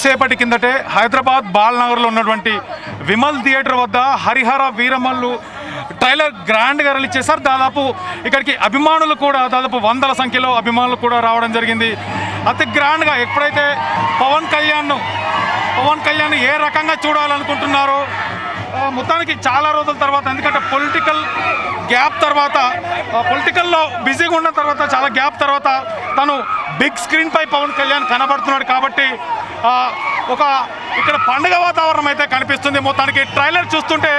కొద్దిసేపటి కిందటే హైదరాబాద్ బాలనగర్లో ఉన్నటువంటి విమల్ థియేటర్ వద్ద హరిహర వీరమల్లు ట్రైలర్ గ్రాండ్గా రిలీజ్ చేశారు. దాదాపు ఇక్కడికి అభిమానులు కూడా దాదాపు వందల సంఖ్యలో అభిమానులు కూడా రావడం జరిగింది. అతి గ్రాండ్గా ఎప్పుడైతే పవన్ కళ్యాణ్ ఏ రకంగా చూడాలనుకుంటున్నారో మొత్తానికి చాలా రోజుల తర్వాత, ఎందుకంటే పొలిటికల్ గ్యాప్ తర్వాత, పొలిటికల్లో బిజీగా ఉన్న తర్వాత చాలా గ్యాప్ తర్వాత తను బిగ్ స్క్రీన్పై పవన్ కళ్యాణ్ కనబడుతున్నాడు కాబట్టి ఇక్కడ పండుగ వాతావరణం అయితే కనిపిస్తుంది. మొత్తానికి ట్రైలర్ చూస్తుంటే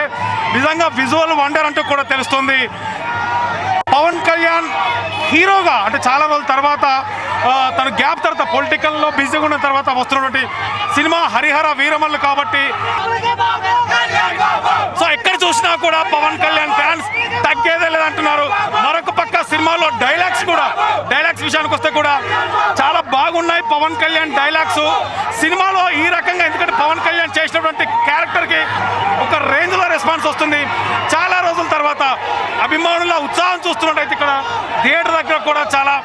నిజంగా విజువల్ వండర్ అంటూ కూడా తెలుస్తుంది. పవన్ కళ్యాణ్ హీరోగా అంటే చాలా రోజుల తర్వాత తను గ్యాప్ తర్వాత పొలిటికల్లో బిజీగా ఉన్న తర్వాత వస్తున్నటువంటి సినిమా హరిహర వీరమల్లు కాబట్టి సో ఎక్కడ చూసినా కూడా పవన్ కళ్యాణ్ ఫ్యాన్స్ తగ్గేదే లేదంటున్నారు. మరొక పక్క సినిమాలో డైలాగ్స్ విషయానికి వస్తే కూడా చాలా బాగున్నాయి. పవన్ కళ్యాణ్ డైలాగ్స్ సినిమాలో ఈ రకంగా, ఎందుకంటే పవన్ కళ్యాణ్ చేసినటువంటి క్యారెక్టర్కి ఒక రేంజ్లో రెస్పాన్స్ వస్తుంది. చాలా రోజుల తర్వాత అభిమానుల ఉత్సాహం చూస్తున్నట్టయితే ఇక్కడ థియేటర్ దగ్గర కూడా చాలా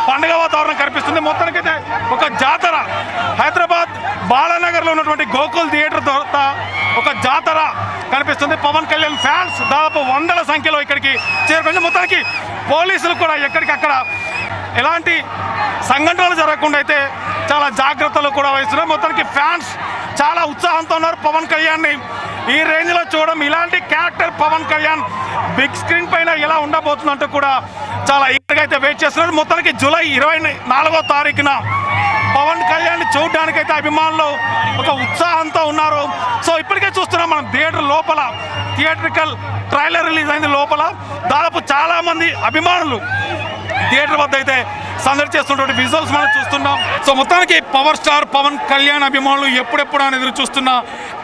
పండుగ వాతావరణం కనిపిస్తుంది. మొత్తానికైతే ఒక జాతర, హైదరాబాద్ బాలానగర్లో ఉన్నటువంటి గోకుల్ థియేటర్ తర్వాత ఒక జాతర కనిపిస్తుంది. పవన్ కళ్యాణ్ ఫ్యాన్స్ దాదాపు వందల సంఖ్యలో ఇక్కడికి చేరుకుంది. మొత్తానికి పోలీసులు కూడా ఎక్కడికక్కడ ఎలాంటి సంఘటనలు జరగకుండా అయితే చాలా జాగ్రత్తలు కూడా వహిస్తున్నారు. మొత్తానికి ఫ్యాన్స్ చాలా ఉత్సాహంతో ఉన్నారు. పవన్ కళ్యాణ్ని ఈ రేంజ్లో చూడడం, ఇలాంటి character Pavan Kalyan big screen పైన ఎలా ఉండబోతుందంటూ కూడా చాలా ఈగర్గా అయితే వెయిట్ చేస్తున్నారు. మొత్తానికి జూలై 24వ తారీఖున పవన్ కళ్యాణ్ చూడడానికైతే అభిమానులు ఒక ఉత్సాహంతో ఉన్నారు. సో ఇప్పటికే చూస్తున్నాం మనం థియేట్రికల్ ట్రైలర్ రిలీజ్ అయింది. లోపల దాదాపు చాలామంది అభిమానులు థియేటర్ వద్ద అయితే సందడి చేస్తున్నటువంటి విజువల్స్ మనం చూస్తున్నాం. సో మొత్తానికి పవర్ స్టార్ పవన్ కళ్యాణ్ అభిమానులు ఎప్పుడెప్పుడు అని ఎదురు చూస్తున్న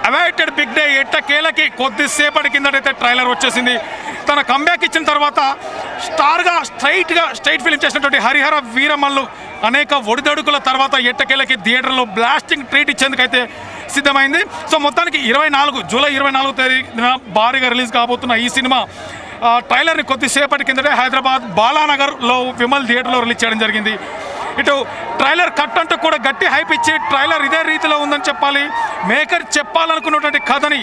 అవైటెడ్ బిగ్ డే ఎట్టకేలకి కొద్దిసేపటి కిందటైతే ట్రైలర్ వచ్చేసింది. తన కంబ్యాక్ ఇచ్చిన తర్వాత స్టార్గా స్ట్రైట్ ఫిలిం చేసినటువంటి హరిహర వీరమల్లు అనేక ఒడిదడుకుల తర్వాత ఎట్టకేలకి థియేటర్లో బ్లాస్టింగ్ ట్రీట్ ఇచ్చేందుకైతే సిద్ధమైంది. సో మొత్తానికి జూలై 24 తేదీన భారీగా రిలీజ్ కాబోతున్న ఈ సినిమా ట్రైలర్ని కొద్దిసేపటి కిందటే హైదరాబాద్ బాలానగర్లో విమల్ థియేటర్లో రిలీజ్ చేయడం జరిగింది. ఇటు ట్రైలర్ కట్ అంటూ కూడా గట్టి హైప్ ఇచ్చి ట్రైలర్ ఇదే రీతిలో ఉందని చెప్పాలి. మేకర్ చెప్పాలనుకున్నటువంటి కథని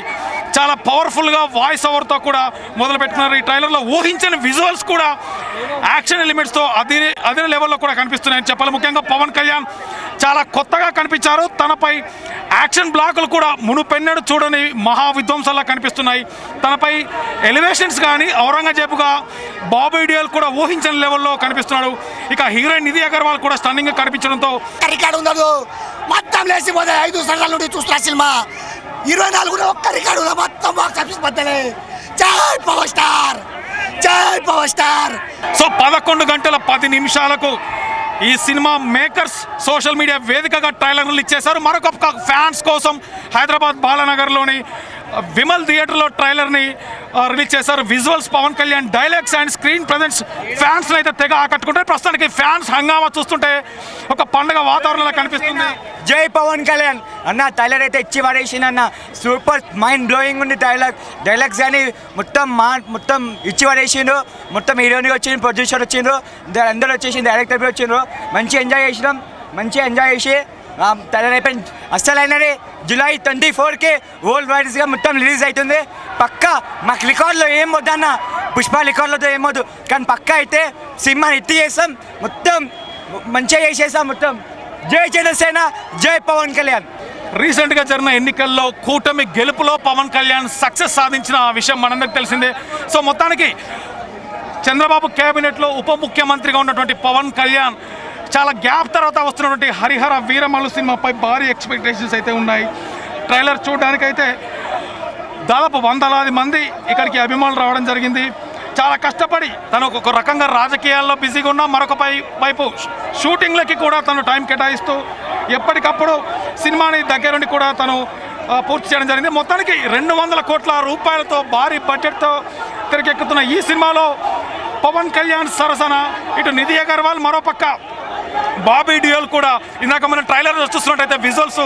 చాలా పవర్ఫుల్గా వాయిస్ ఓవర్తో కూడా మొదలు పెట్టుకున్నారు. ఈ ట్రైలర్లో ఊహించని విజువల్స్ కూడా యాక్షన్ ఎలిమెంట్స్తో అదే లెవెల్లో కూడా కనిపిస్తున్నాయని చెప్పాలి. ముఖ్యంగా పవన్ కళ్యాణ్ చాలా కొత్తగా కనిపించారు. తనపై యాక్షన్ బ్లాకులు కూడా మునుపెన్నడు చూడని మహా విధ్వంసాలా కనిపిస్తున్నాయి. తనపై ఎలివేషన్స్ కానీ ఔరంగజేబుగా బాబీ డియోల్ కూడా ఊహించని లెవెల్లో కనిపిస్తున్నాడు. ఇక హీరోయిన్ నిధి అగర్వాల్ కూడా స్టన్నింగ్గా కనిపించడంతో రికార్డు ఉండదు. మొత్తం లేచిపోతే 5 సంవత్సరాల నుండి చూస్తున్నా సినిమా 24 ఒక్క రికార్డు మొత్తం బాక్స్ ఆఫీస్ బద్దలే. జై పవర్ స్టార్, జై పవర్ స్టార్. సో 11 గంటల 10 నిమిషాలకు ఈ సినిమా మేకర్స్ సోషల్ మీడియా వేదికగా ట్రైలర్లు ఇచ్చేశారు. మరొక ఫ్యాన్స్ కోసం హైదరాబాద్ బాలానగర్లోని విమల్ థియేటర్లో ట్రైలర్ని రిలీజ్ చేశారు. Visuals, Pawan Kalyan dialogues and screen presence ఫ్యాన్స్ని అయితే తెగ ఆకట్టుకుంటారు. ప్రస్తుతానికి ఫ్యాన్స్ హంగామా చూస్తుంటే ఒక పండుగ వాతావరణంలో కనిపిస్తుంది. జై పవన్ కళ్యాణ్ అన్న. ట్రైలర్ అయితే ఇచ్చి పడేసింది అన్న. సూపర్ మైండ్ బ్లోయింగ్ ఉంది డైలాగ్స్ కానీ మొత్తం ఇచ్చి పడేసిండ్రు. మొత్తం హీరోయిన్ వచ్చింది, ప్రొడ్యూసర్ వచ్చిండ్రు, అందరూ వచ్చేసింది, డైరెక్టర్ వచ్చిండ్రు. మంచిగా ఎంజాయ్ చేసి ట్రైలర్ అయిపోయింది. అసలైనది జూలై 24కి వరల్డ్ వైడ్గా మొత్తం రిలీజ్ అవుతుంది. పక్కా మాకు రికార్డులో ఏం వద్దన్న, పుష్ప రికార్డులతో ఏం వద్దు, కానీ పక్కా అయితే సినిమాని ఎత్తి చేస్తాం, మొత్తం మంచిగా చేసేసాం. మొత్తం జై జనసేన, జై పవన్ కళ్యాణ్. రీసెంట్గా జరిగిన ఎన్నికల్లో కూటమి గెలుపులో పవన్ కళ్యాణ్ సక్సెస్ సాధించిన విషయం మనందరికీ తెలిసిందే. సో మొత్తానికి చంద్రబాబు క్యాబినెట్లో ఉప ముఖ్యమంత్రిగా ఉన్నటువంటి పవన్ కళ్యాణ్ చాలా గ్యాప్ తర్వాత వస్తున్నటువంటి హరిహర వీరమల్లు సినిమాపై భారీ ఎక్స్పెక్టేషన్స్ అయితే ఉన్నాయి. ట్రైలర్ చూడడానికైతే దాదాపు వందలాది మంది ఇక్కడికి అభిమానులు రావడం జరిగింది. చాలా కష్టపడి తను ఒక రకంగా రాజకీయాల్లో బిజీగా ఉన్న మరొక వైపు షూటింగ్లకి కూడా తను టైం కేటాయిస్తూ ఎప్పటికప్పుడు సినిమాని దగ్గరుండి కూడా తను పూర్తి చేయడం జరిగింది. మొత్తానికి 200 కోట్ల రూపాయలతో భారీ బడ్జెట్తో తెరకెక్కుతున్న ఈ సినిమాలో పవన్ కళ్యాణ్ సరసన ఇటు నిధి అగర్వాల్, మరోపక్క బాబీ డియోల్ కూడా ఇందాక మనం ట్రైలర్ చూస్తున్నట్టయితే విజువల్స్,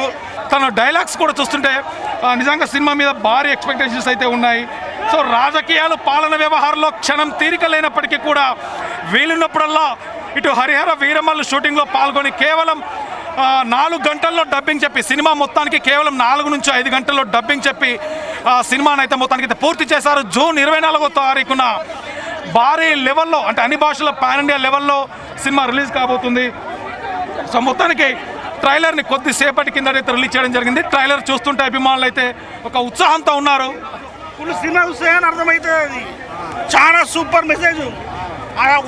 తన డైలాగ్స్ కూడా చూస్తుంటే నిజంగా సినిమా మీద భారీ ఎక్స్పెక్టేషన్స్ అయితే ఉన్నాయి. సో రాజకీయాలు, పాలన వ్యవహారంలో క్షణం తీరిక లేనప్పటికీ కూడా వీలున్నప్పుడల్లా ఇటు హరిహర వీరమల్లు షూటింగ్లో పాల్గొని కేవలం 4 గంటల్లో డబ్బింగ్ చెప్పి సినిమా మొత్తానికి కేవలం 4 నుంచి 5 గంటల్లో డబ్బింగ్ చెప్పి సినిమాని అయితే మొత్తానికి అయితే పూర్తి చేశారు. జూన్ 24వ తారీఖున భారీ లెవెల్లో అంటే అన్ని భాషల పాన్ ఇండియా లెవెల్లో సినిమా రిలీజ్ కాబోతుంది. సో మొత్తానికి ట్రైలర్ని కొద్దిసేపటి కిందటైతే రిలీజ్ చేయడం జరిగింది. ట్రైలర్ చూస్తుంటే అభిమానులు అయితే ఒక ఉత్సాహంతో ఉన్నారు. ఫుల్ సినిమా చూస్తే అర్థమవుతుంది. అది చాలా సూపర్ మెసేజ్.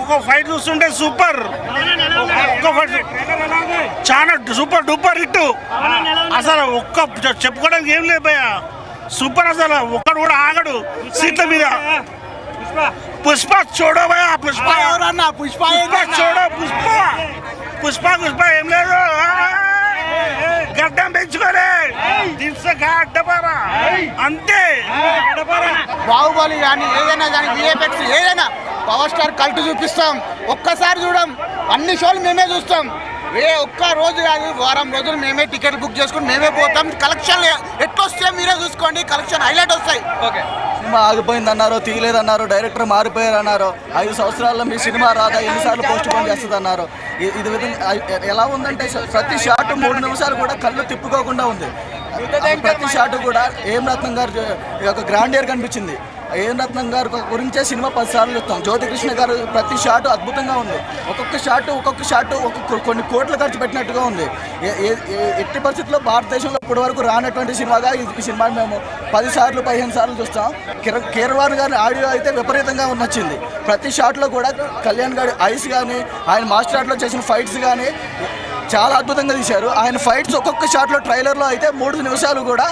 ఒక ఫైట్ చూస్తుంటే సూపర్, ఒక్క ఫైట్ చాలా సూపర్ డూపర్ హిట్. అసలు ఒక్క చెప్పుకోవడానికి ఏం లేదు భయ్య, సూపర్. అసలు ఒక్కడు కూడా ఆగడు సీట్ల మీద. పుష్ప చూడో భయ్య, పుష్ప పుష్ప చూడో, పుష్ప ఏం లేదు, గడ్డం పెంచుకోలే అడ్డపారా అంతే. బాహుబలి కానీ ఏదైనా కానీ విఎఫ్ఎక్స్ ఏదైనా పవర్ స్టార్ కల్ట్ చూపిస్తాం. ఒక్కసారి చూడం, అన్ని షోలు మేమే చూస్తాం. ఒక్క రోజు కాదు, వారం రోజులు మేమే టికెట్లు బుక్ చేసుకుని మేమే పోతాం. కలెక్షన్ ఎట్లా వస్తే మీరే చూసుకోండి, కలెక్షన్ హైలైట్ వస్తాయి. సినిమా ఆగిపోయిందన్నారు, తీయలేదన్నారు, డైరెక్టర్ మారిపోయారు అన్నారు. 5 సంవత్సరాల్లో మీ సినిమా రాదా, ఎన్నిసార్లు పోస్ట్ పోన్ చేస్తుంది అన్నారు. ఇది విధంగా ఎలా ఉందంటే ప్రతి షాట్ 3 నిమిషాలు కూడా కళ్ళు తిప్పుకోకుండా ఉంది. ప్రతి షాట్ కూడా ఏం రత్నం గారు ఒక గ్రాండియర్ కనిపించింది. ఏం రత్నం గారి గురించే సినిమా 10 సార్లు చూస్తాం. జ్యోతికృష్ణ గారు ప్రతి షాటు అద్భుతంగా ఉంది. ఒక్కొక్క షాటు కొన్ని కోట్లు ఖర్చు పెట్టినట్టుగా ఉంది. ఎట్టి పరిస్థితుల్లో భారతదేశంలో ఇప్పటి వరకు రానటువంటి సినిమాగా ఈ సినిమాని మేము 10 సార్లు 15 సార్లు చూస్తాం. కీరవాణి గారి ఆడియో అయితే విపరీతంగా నచ్చింది. ప్రతి షాట్లో కూడా కళ్యాణ్ గారి ఐస్ కానీ, ఆయన మాస్టర్ ఆర్ట్లో చేసిన ఫైట్స్ కానీ చాలా అద్భుతంగా తీశారు. ఆయన ఫైట్స్ ఒక్కొక్క షాట్లో ట్రైలర్లో అయితే 3 నిమిషాలు కూడా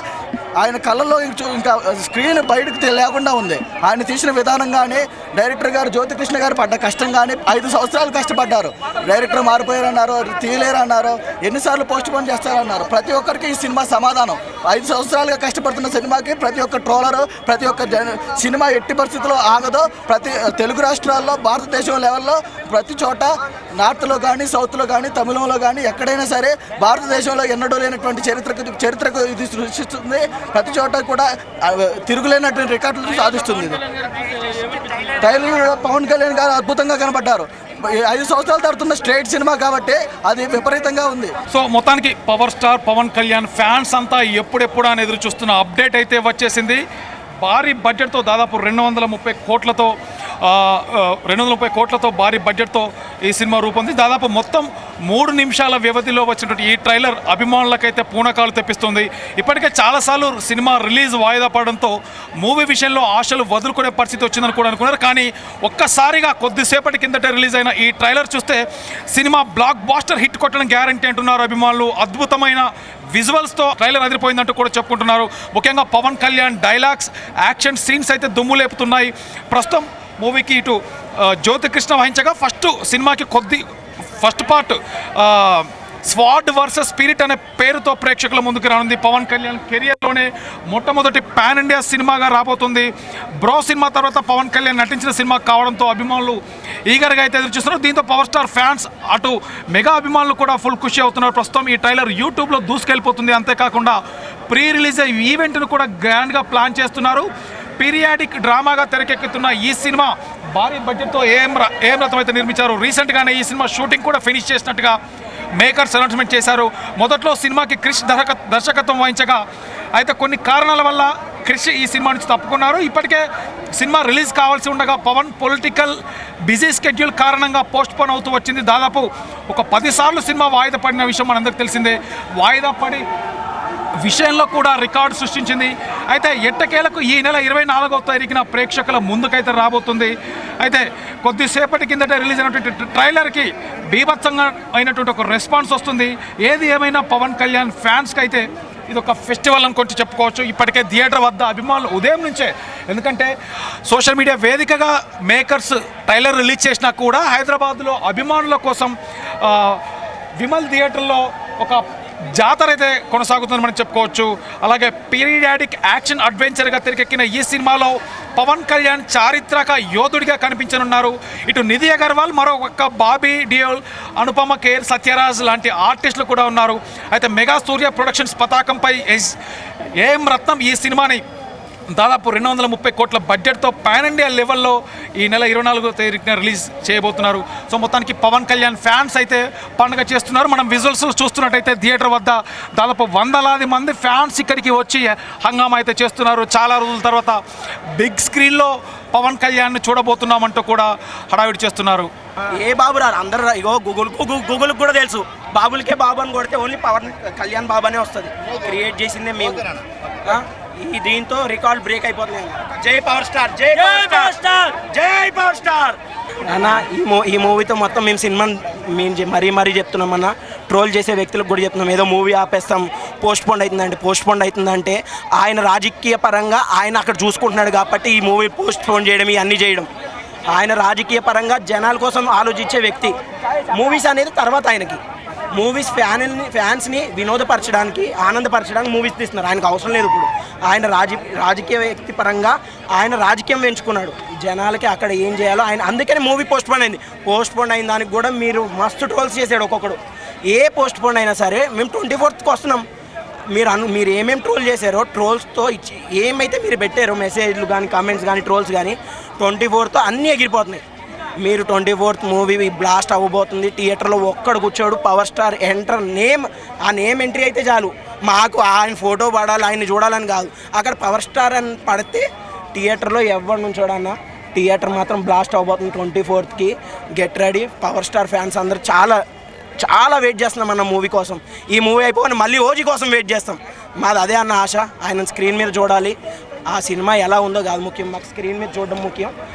ఆయన కళ్ళల్లో ఇంకా స్క్రీన్ బయటకు లేకుండా ఉంది. ఆయన తీసిన విధానం కానీ, డైరెక్టర్ గారు జ్యోతికృష్ణ గారు పడ్డ కష్టం కానీ, 5 సంవత్సరాలు కష్టపడ్డారు. డైరెక్టర్ మారిపోయారన్నారు, తీయలేరన్నారు, ఎన్నిసార్లు పోస్ట్ పోన్ చేస్తారన్నారు. ప్రతి ఒక్కరికి ఈ సినిమా సమాధానం. 5 సంవత్సరాలుగా కష్టపడుతున్న సినిమాకి ప్రతి ఒక్క ట్రోలరు, ప్రతి ఒక్క సినిమా ఎట్టి పరిస్థితుల్లో ఆగదో. ప్రతి తెలుగు రాష్ట్రాల్లో, భారతదేశం లెవెల్లో ప్రతి చోట, నార్త్లో కానీ, సౌత్లో కానీ, తమిళంలో కానీ ఎక్కడైనా సరే భారతదేశంలో ఎన్నడూ లేనటువంటి చరిత్రకు ఇది సృష్టిస్తుంది. ప్రతి చోట కూడా తిరుగులేనటువంటి రికార్డులు సాధిస్తుంది. ట్రైలర్ పవన్ కళ్యాణ్ గారు అద్భుతంగా కనబడ్డారు. 5 సంవత్సరాలు తడుతున్న స్ట్రైట్ సినిమా కాబట్టి అది విపరీతంగా ఉంది. సో మొత్తానికి power star Pavan Kalyan fans అంతా ఎప్పుడెప్పుడు అని ఎదురు చూస్తున్న అప్డేట్ అయితే వచ్చేసింది. భారీ బడ్జెట్తో దాదాపు 230 కోట్లతో భారీ బడ్జెట్తో ఈ సినిమా రూపొంది. దాదాపు మొత్తం 3 నిమిషాల వ్యవధిలో వచ్చినటువంటి ఈ ట్రైలర్ అభిమానులకైతే పూనకాలు తెప్పిస్తుంది. ఇప్పటికే చాలాసార్లు సినిమా రిలీజ్ వాయిదా పడడంతో మూవీ విషయంలో ఆశలు వదులుకునే పరిస్థితి వచ్చిందని కూడా అనుకున్నారు. కానీ ఒక్కసారిగా కొద్దిసేపటి కిందటే రిలీజ్ అయిన ఈ ట్రైలర్ చూస్తే సినిమా బ్లాక్ బాస్టర్ హిట్ కొట్టడం గ్యారంటీ అంటున్నారు అభిమానులు. అద్భుతమైన విజువల్స్తో ట్రైలర్ అదిరిపోయిందంటూ కూడా చెప్పుకుంటున్నారు. ముఖ్యంగా Pavan Kalyan dialogues, action scenes అయితే దుమ్ము లేపుతున్నాయి. ప్రస్తుతం మూవీకి ఇటు జ్యోతికృష్ణ వహించగా సినిమాకి first part sword versus spirit అనే పేరుతో ప్రేక్షకుల ముందుకు రానుంది. పవన్ కళ్యాణ్ కెరియర్లోనే మొట్టమొదటి పాన్ ఇండియా సినిమాగా రాబోతుంది. బ్రో సినిమా తర్వాత పవన్ కళ్యాణ్ నటించిన సినిమా కావడంతో అభిమానులు ఈగర్గా అయితే ఎదురు చూస్తున్నారు. దీంతో పవర్ స్టార్ ఫ్యాన్స్ అటు మెగా అభిమానులు కూడా ఫుల్ ఖుషి అవుతున్నారు. ప్రస్తుతం ఈ ట్రైలర్ యూట్యూబ్లో దూసుకెళ్ళిపోతుంది. అంతేకాకుండా ప్రీ రిలీజ్ ఈవెంట్ను కూడా గ్రాండ్గా ప్లాన్ చేస్తున్నారు. పీరియాడిక్ డ్రామాగా తెరకెక్కుతున్న ఈ సినిమా భారీ బడ్జెట్తో ఏం రథం అయితే నిర్మించారు. రీసెంట్గానే ఈ సినిమా షూటింగ్ కూడా ఫినిష్ చేసినట్టుగా మేకర్స్ అనౌన్స్మెంట్ చేశారు. మొదట్లో సినిమాకి క్రిష్ దర్శకత్వం వహించగా అయితే కొన్ని కారణాల వల్ల క్రిష్ ఈ సినిమా నుంచి తప్పుకున్నారు. ఇప్పటికే సినిమా రిలీజ్ కావాల్సి ఉండగా పవన్ పొలిటికల్ బిజీ స్కెడ్యూల్ కారణంగా పోస్ట్ పోన్ అవుతూ వచ్చింది. దాదాపు ఒక 10 సార్లు సినిమా వాయిదా పడిన విషయం మనందరికీ తెలిసిందే. వాయిదా పడి విషయంలో కూడా రికార్డు సృష్టించింది. అయితే ఎట్టకేలకు ఈ నెల 24వ తారీఖున ప్రేక్షకుల ముందుకైతే రాబోతుంది. అయితే కొద్దిసేపటి కిందట రిలీజ్ అయినటువంటి ట్రైలర్కి బీభత్సంగా అయినటువంటి ఒక రెస్పాన్స్ వస్తుంది. ఏది ఏమైనా పవన్ కళ్యాణ్ ఫ్యాన్స్కి అయితే ఇది ఒక ఫెస్టివల్ అనుకుంటూ చెప్పుకోవచ్చు. ఇప్పటికే థియేటర్ వద్ద అభిమానులు ఉదయం నుంచే, ఎందుకంటే సోషల్ మీడియా వేదికగా మేకర్స్ ట్రైలర్ రిలీజ్ చేసినా కూడా హైదరాబాద్లో అభిమానుల కోసం విమల్ థియేటర్లో ఒక జాతర అయితే కొనసాగుతుందని మనం చెప్పుకోవచ్చు. అలాగే పీరియాడిక్ యాక్షన్ అడ్వెంచర్గా తెరకెక్కిన ఈ సినిమాలో పవన్ కళ్యాణ్ చారిత్రక యోధుడిగా కనిపించనున్నారు. ఇటు నిధి అగర్వాల్, మరో ఒక్క బాబీ డియోల్, అనుపమ ఖేర్, సత్యరాజ్ లాంటి ఆర్టిస్టులు కూడా ఉన్నారు. అయితే మెగా సూర్య ప్రొడక్షన్స్ పతాకంపై ఏఎం రత్నం ఈ సినిమాని దాదాపు 230 కోట్ల బడ్జెట్తో పాన్ ఇండియా లెవెల్లో ఈ నెల 24వ తేదీన రిలీజ్ చేయబోతున్నారు. సో మొత్తానికి పవన్ కళ్యాణ్ ఫ్యాన్స్ అయితే పండుగ చేస్తున్నారు. మనం విజువల్స్ చూస్తున్నట్టయితే థియేటర్ వద్ద దాదాపు వందలాది మంది ఫ్యాన్స్ ఇక్కడికి వచ్చి హంగామా అయితే చేస్తున్నారు. చాలా రోజుల తర్వాత బిగ్ స్క్రీన్లో పవన్ కళ్యాణ్ని చూడబోతున్నామంటూ కూడా హడావిడి చేస్తున్నారు. ఏ బాబు రారు అందరు ఇగో గూగుల్ కూడా తెలుసు బాబులకే బాబు అని కొడితే ఓన్లీ పవన్ కళ్యాణ్ బాబు అనే వస్తుంది. క్రియేట్ చేసిందే మేము. ఈ దీంతో రికార్డ్ బ్రేక్ అయిపోతుంది. జై పవర్ స్టార్, జై పవర్ స్టార్, జై పవర్ స్టార్ అన్న. ఈ మూవీతో మొత్తం మేము మరీ చెప్తున్నాం అన్న. ట్రోల్ చేసే వ్యక్తులకు కూడా చెప్తున్నాం, ఏదో మూవీ ఆపేస్తాం, పోస్ట్ పోన్ అవుతుందంటే ఆయన రాజకీయ పరంగా ఆయన అక్కడ చూసుకుంటున్నాడు కాబట్టి ఈ మూవీ పోస్ట్ పోన్ చేయడం ఇవన్నీ చేయడం. ఆయన రాజకీయ పరంగా జనాల కోసం ఆలోచించే వ్యక్తి. మూవీస్ అనేది తర్వాత ఆయనకి. మూవీస్ ఫ్యాన్స్ని వినోదపరచడానికి, ఆనందపరచడానికి మూవీస్ తీస్తున్నారు. ఆయనకు అవసరం లేదు. ఇప్పుడు ఆయన రాజకీయ వ్యక్తి పరంగా ఆయన రాజకీయం ఎంచుకున్నాడు. జనాలకి అక్కడ ఏం చేయాలో ఆయన, అందుకని మూవీ పోస్ట్ పోన్ అయింది. పోస్ట్ పోన్ అయిన దానికి కూడా మీరు మస్తు ట్రోల్స్ చేశాడు ఒక్కొక్కడు. ఏ పోస్ట్ పోన్ అయినా సరే మేము 24th వస్తున్నాం. మీరు ఏమేమి ట్రోల్ చేశారో ట్రోల్స్తో ఏమైతే మీరు పెట్టారో మెసేజ్లు కానీ కామెంట్స్ కానీ ట్రోల్స్ కానీ 24th అన్నీ ఎగిరిపోతున్నాయి. మీరు 24th మూవీ బ్లాస్ట్ అవ్వబోతుంది. థియేటర్లో ఒక్కడు కూర్చోడు. పవర్ స్టార్ ఎంటర్ నేమ్, ఆ నేమ్ ఎంట్రీ అయితే చాలు. మాకు ఆయన ఫోటో పడాలి, ఆయన్ని చూడాలని కాదు. అక్కడ పవర్ స్టార్ అని పడితే థియేటర్లో ఎవరి నుంచోడన్నా థియేటర్ మాత్రం బ్లాస్ట్ అవ్వబోతుంది 24th. Get ready. Power star fans అందరూ చాలా వెయిట్ చేస్తున్నాం అన్న మూవీ కోసం. ఈ మూవీ అయిపోయి మళ్ళీ ఓజీ కోసం వెయిట్ చేస్తాం. మాది అదే అన్న ఆశ. ఆయన స్క్రీన్ మీద చూడాలి. ఆ సినిమా ఎలా ఉందో కాదు ముఖ్యం, మాకు స్క్రీన్ మీద చూడడం ముఖ్యం.